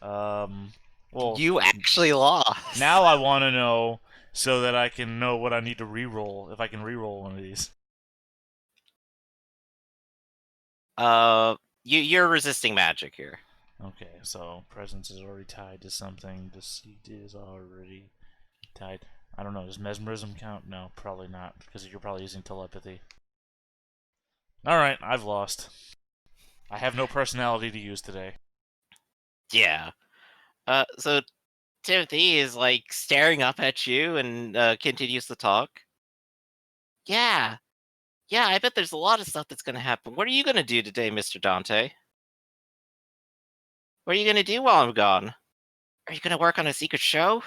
Well, You actually lost. now I want to know so that I can know what I need to re-roll, if I can re-roll one of these. You're resisting magic here. Okay, so presence is already tied to something. Deceit is already tied. I don't know. Does mesmerism count? No, probably not, because you're probably using telepathy. All right, I've lost. I have no personality to use today. Yeah. So Timothy is like staring up at you and continues to talk. Yeah. Yeah, I bet there's a lot of stuff that's gonna happen. What are you gonna do today, Mr. Dante? What are you gonna do while I'm gone? Are you gonna work on a secret show?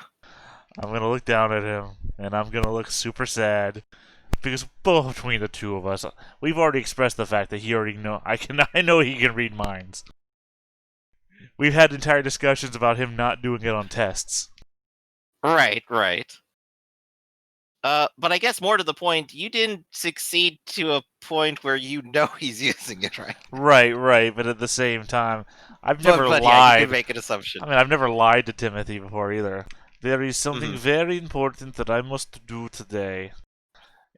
I'm gonna look down at him, and I'm gonna look super sad because both between the two of us, we've already expressed the fact that he already know. I know he can read minds. We've had entire discussions about him not doing it on tests. Right, right. But I guess more to the point, you didn't succeed to a point where you know he's using it, right? Right. But at the same time, I've never But yeah, you can lied. make an assumption. I mean, I've never lied to Timothy before either. There is something Mhm. very important that I must do today,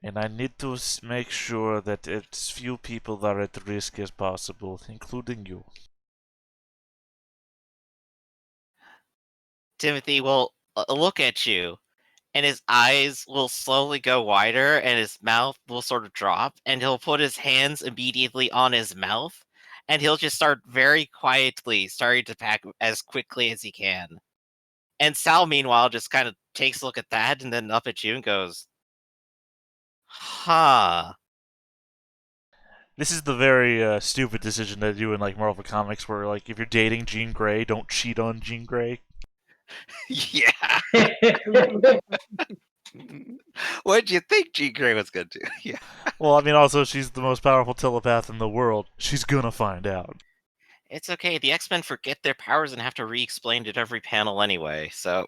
and I need to make sure that as few people are at risk as possible, including you. Timothy will look at you, and his eyes will slowly go wider, and his mouth will sort of drop, and he'll put his hands immediately on his mouth, and he'll just start very quietly starting to pack as quickly as he can. And Sal, meanwhile, just kind of takes a look at that and then up at you and goes, huh. This is the very stupid decision they do in like Marvel Comics, where like if you're dating Jean Grey, don't cheat on Jean Grey. Yeah. What'd you think Jean Grey was going to do? Yeah. Well, I mean, also she's the most powerful telepath in the world. She's gonna find out. It's okay. The X-Men forget their powers and have to re-explain it every panel anyway. So,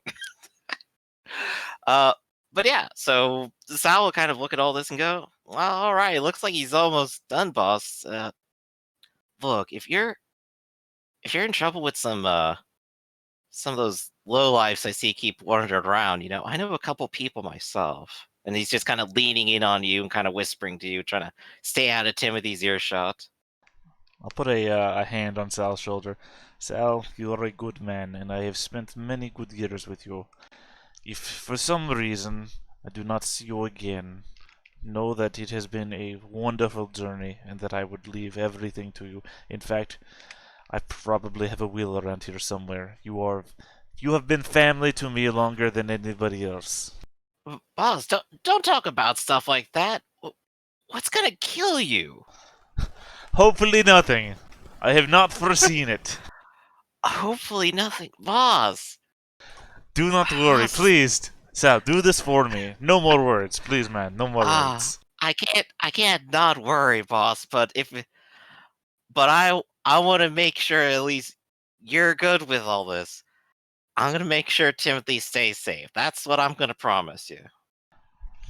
uh, but yeah. So Sal will kind of look at all this and go, "Well, all right. Looks like he's almost done, boss. Look, if you're in trouble with some of those low lives I see keep wandering around, I know a couple people myself." And he's just kind of leaning in on you and kind of whispering to you, trying to stay out of Timothy's earshot. I'll put a hand on Sal's shoulder. Sal, you are a good man, and I have spent many good years with you. If for some reason I do not see you again, know that it has been a wonderful journey, and that I would leave everything to you. In fact, I probably have a will around here somewhere. You have been family to me longer than anybody else. Boss, don't talk about stuff like that. What's gonna kill you? Hopefully nothing. I have not foreseen it. Hopefully nothing, boss. Do not worry, Boss. please. Sal, do this for me. No more words, please, man. No more words. I can't not worry, boss. But I want to make sure at least you're good with all this. I'm gonna make sure Timothy stays safe. That's what I'm gonna promise you.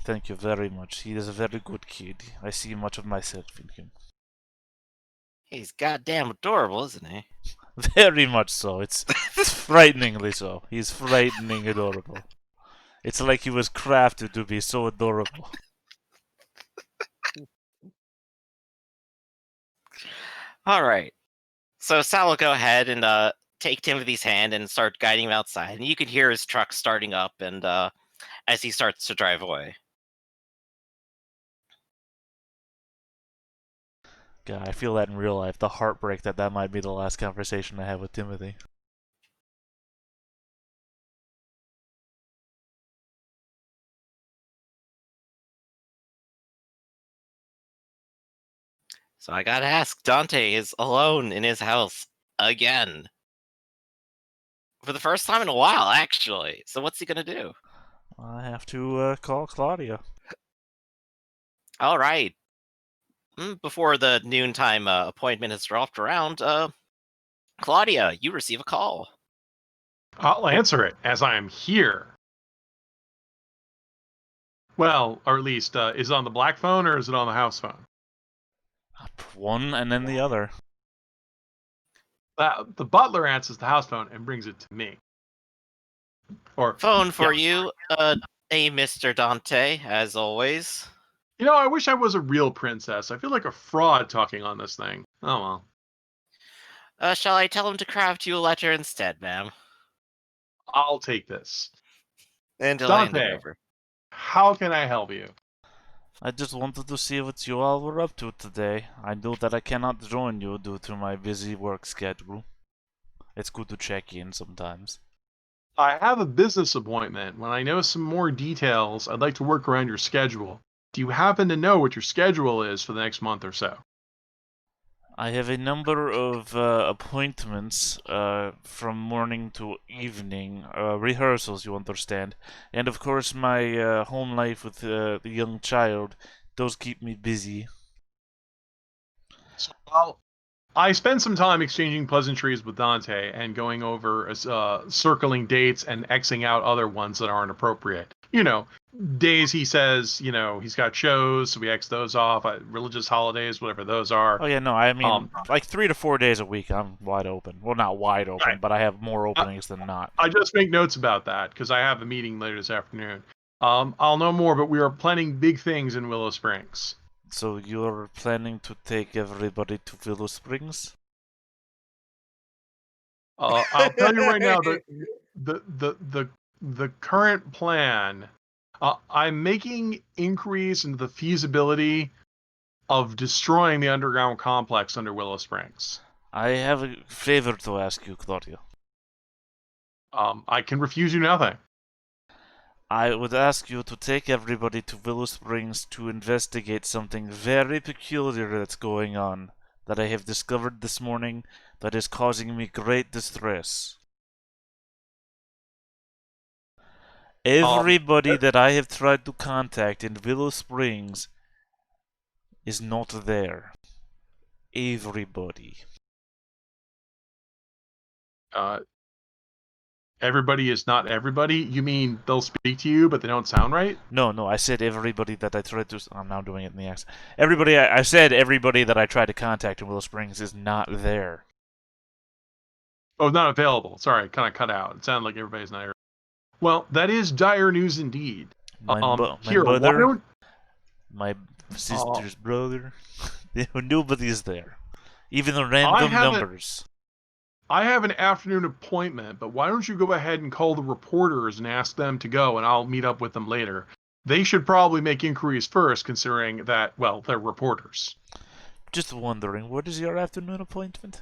Thank you very much. He is a very good kid. I see much of myself in him. He's goddamn adorable, isn't he? Very much so. It's frighteningly so. He's frightening adorable. It's like he was crafted to be so adorable. All right. So Sal will go ahead and take Timothy's hand and start guiding him outside, and you can hear his truck starting up, and as he starts to drive away. God, I feel that in real life. The heartbreak that might be the last conversation I have with Timothy. So I gotta ask, Dante is alone in his house again. For the first time in a while, actually. So what's he gonna do? I have to call Claudia. All right. Before the noontime appointment has dropped around, Claudia, you receive a call. I'll answer it as I am here. Well, or at least, is it on the black phone or is it on the house phone? One and then the other. The butler answers the house phone and brings it to me. Or Phone for yeah. you, hey, Mr. Dante, as always. You know, I wish I was a real princess. I feel like a fraud talking on this thing. Oh well. Shall I tell him to craft you a letter instead, ma'am? I'll take this. And he'll hand it Dante, over. how can I help you? I just wanted to see what you all were up to today. I know that I cannot join you due to my busy work schedule. It's good to check in sometimes. I have a business appointment. When I know some more details, I'd like to work around your schedule. Do you happen to know what your schedule is for the next month or so? I have a number of appointments from morning to evening, rehearsals, you understand. And of course, my home life with the young child, those keep me busy. Well, I spend some time exchanging pleasantries with Dante and going over circling dates and Xing out other ones that aren't appropriate. You know, days he says, you know, he's got shows, so we X those off. Religious holidays, whatever those are. Oh yeah, no, I mean, Um, like 3 to 4 days a week, I'm wide open. Well, not wide open, Right. but I have more openings than not. I just make notes about that because I have a meeting later this afternoon. I'll know more, but we are planning big things in Willow Springs. So you're planning to take everybody to Willow Springs? I'll tell you right now that the current plan, I'm making inquiries into the feasibility of destroying the underground complex under Willow Springs. I have a favor to ask you, Claudia. I can refuse you nothing. I would ask you to take everybody to Willow Springs to investigate something very peculiar that's going on that I have discovered this morning that is causing me great distress. Everybody that I have tried to contact in Willow Springs is not there. Everybody. Everybody is not everybody. You mean they'll speak to you, but they don't sound right? No, I said everybody that I tried to... I'm now doing it in the accent. I said everybody that I tried to contact in Willow Springs is not there. Oh, not available. Sorry, kind of cut out. It sounded like everybody's not here. Well, that is dire news indeed. My Here, why mother, don't my sister's brother, nobody is there. Even the random numbers. I have an afternoon appointment, but why don't you go ahead and call the reporters and ask them to go, and I'll meet up with them later. They should probably make inquiries first, considering that, well, they're reporters. Just wondering, what is your afternoon appointment?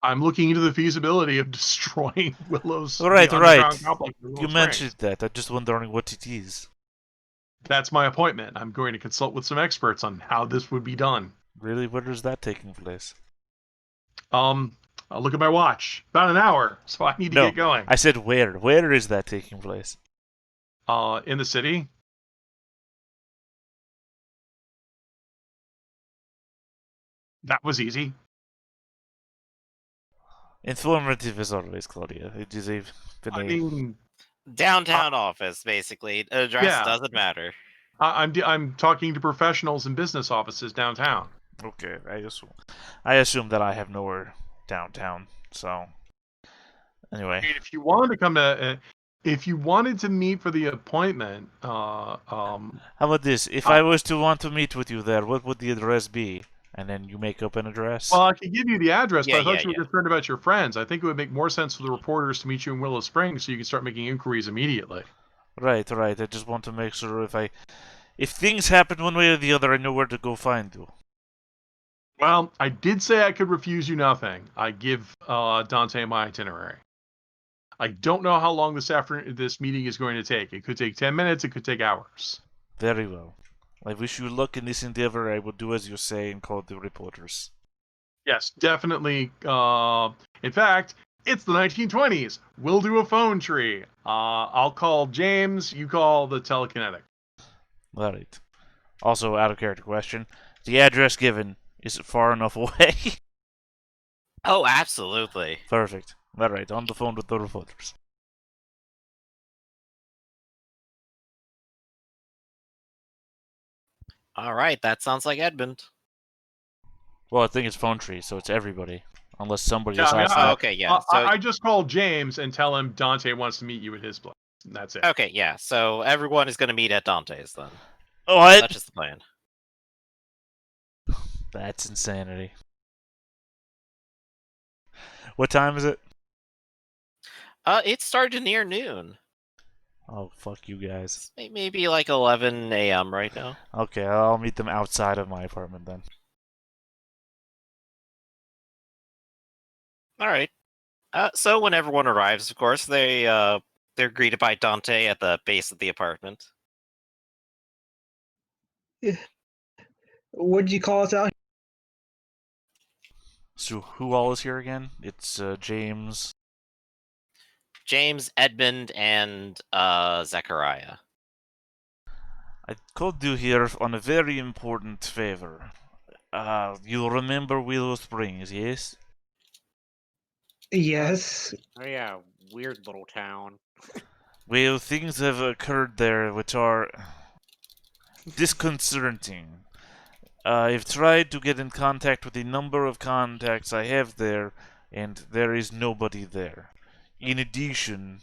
I'm looking into the feasibility of destroying Willow's Right. underground complex in Willow You Springs. mentioned that. I'm just wondering what it is. That's my appointment. I'm going to consult with some experts on how this would be done. Really? Where is that taking place? I'll look at my watch. About an hour, so I need to get going. I said where. Where is that taking place? In the city. That was easy. Informative as always, Claudia. It is I mean, Downtown office, basically. Address yeah. doesn't matter. I'm talking to professionals in business offices downtown. Okay, I assume that I have nowhere downtown. So anyway, I mean, if you wanted to come to, if you wanted to meet for the appointment, how about this? If I was to want to meet with you there, what would the address be? And then you make up an address. Well, I could give you the address, but I thought you were yeah. concerned about your friends. I think it would make more sense for the reporters to meet you in Willow Springs, so you can start making inquiries immediately. Right. I just want to make sure if things happen one way or the other, I know where to go find you. Well, I did say I could refuse you nothing. I give Dante my itinerary. I don't know how long this meeting is going to take. It could take 10 minutes. It could take hours. Very well. I wish you luck in this endeavor. I will do as you say and call the reporters. Yes, definitely. In fact, it's the 1920s. We'll do a phone tree. I'll call James. You call the telekinetic. All right. Also, out of character question: the address given, is it far enough away? Oh, absolutely. Perfect. All right, on the phone with the reporters. All right, that sounds like Edmund. Well, I think it's phone tree, so it's everybody, unless somebody Yeah, I mean, decides Oh, that. okay, yeah. So I just call James and tell him Dante wants to meet you at his place. And that's it. okay, yeah. So everyone is going to meet at Dante's then. What? Such is the plan. That's insanity. What time is it? It started near noon. Oh, fuck you guys. It's maybe like 11 a.m. right now. Okay, I'll meet them outside of my apartment then. All right. So when everyone arrives, of course, they're greeted by Dante at the base of the apartment. What did you call us out? So, who all is here again? It's James. James, Edmund, and Zechariah. I called you here on a very important favor. You remember Willow Springs, yes? Yes. Oh yeah, weird little town. Well, things have occurred there which are disconcerting. I've tried to get in contact with a number of contacts I have there, and there is nobody there. In addition,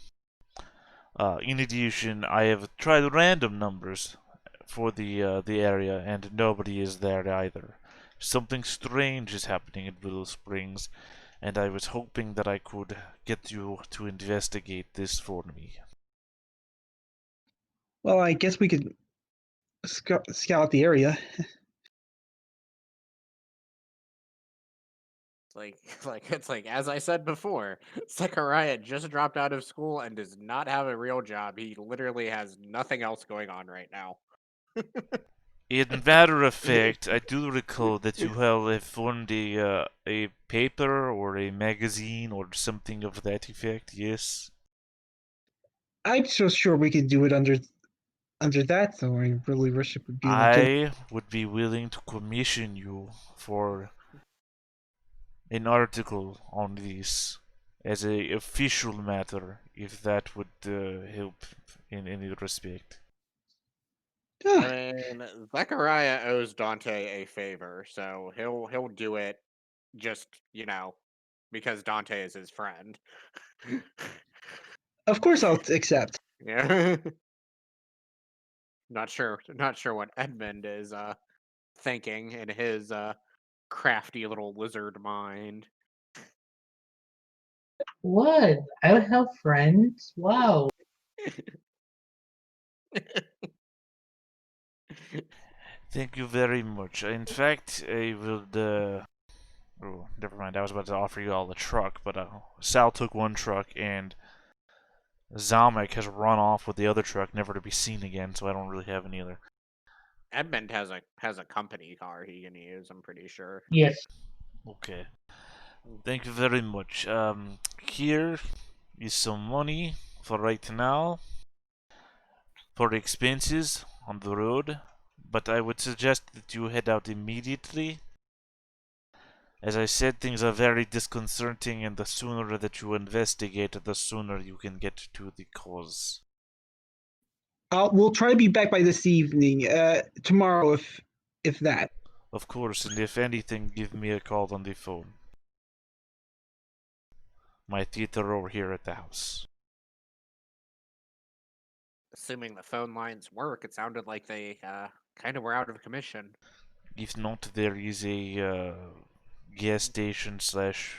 I have tried random numbers for the area, and nobody is there either. Something strange is happening at Willow Springs, and I was hoping that I could get you to investigate this for me. Well, I guess we could scout the area. It's like as I said before, Zechariah just dropped out of school and does not have a real job. He literally has nothing else going on right now. In matter of fact, I do recall that you have formed a paper or a magazine or something of that effect. Yes. I'm so sure we could do it under that, though. I really wish it would be legit. I would be willing to commission you for an article on this as a official matter, if that would help in any respect. Ah, I mean, Zechariah owes Dante a favor, so he'll do it just, because Dante is his friend. of course, I'll accept. Yeah. Not sure what Edmund is thinking in his crafty little lizard mind. What? I have friends? Wow. Thank you very much. In fact, I would. Oh, never mind. I was about to offer you all a truck, but Sal took one truck, and Zamek has run off with the other truck, never to be seen again. So I don't really have any other. Edmund has a company car he can use, I'm pretty sure. Yes. Okay. Thank you very much. Here is some money for right now for expenses on the road, but I would suggest that you head out immediately. As I said, things are very disconcerting, and the sooner that you investigate, the sooner you can get to the cause. We'll try to be back by this evening. Tomorrow, if that. Of course, and if anything, give me a call on the phone. My theater over here at the house. Assuming the phone lines work, it sounded like they kind of were out of commission. If not, there is a gas station slash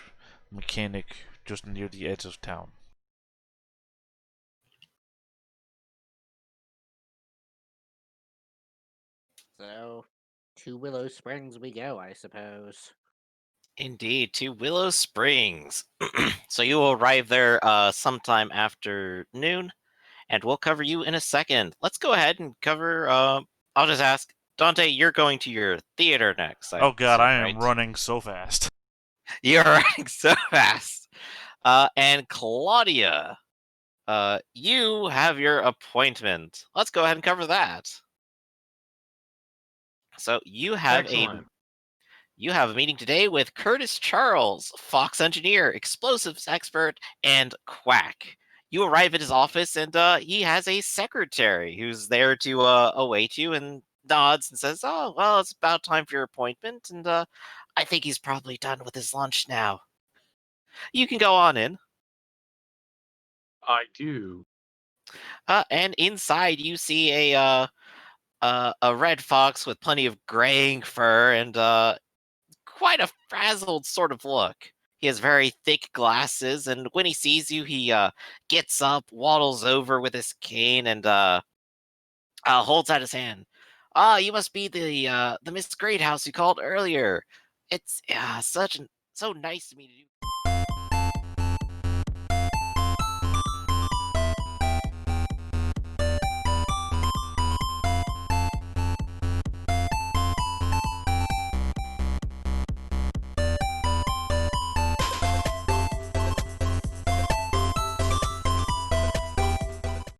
mechanic just near the edge of town. So, to Willow Springs we go, I suppose. Indeed, to Willow Springs. So you will arrive there sometime after noon, and we'll cover you in a second. Let's go ahead and cover. I'll just ask Dante. You're going to your theater next. I Oh god, assume, I am right? running so fast. You're running so fast. And Claudia, you have your appointment. Let's go ahead and cover that. So you have Excellent. a meeting today with Curtis Charles, Fox engineer, explosives expert, and quack. You arrive at his office, and he has a secretary who's there to await you, and nods and says, "Oh, well, it's about time for your appointment." And I think he's probably done with his lunch now. You can go on in. I do. And inside, you see a red fox with plenty of graying fur and quite a frazzled sort of look. He has very thick glasses, and when he sees you, he gets up, waddles over with his cane, and holds out his hand. Ah, you must be the Miss Greathouse you called earlier. It's so nice to meet you.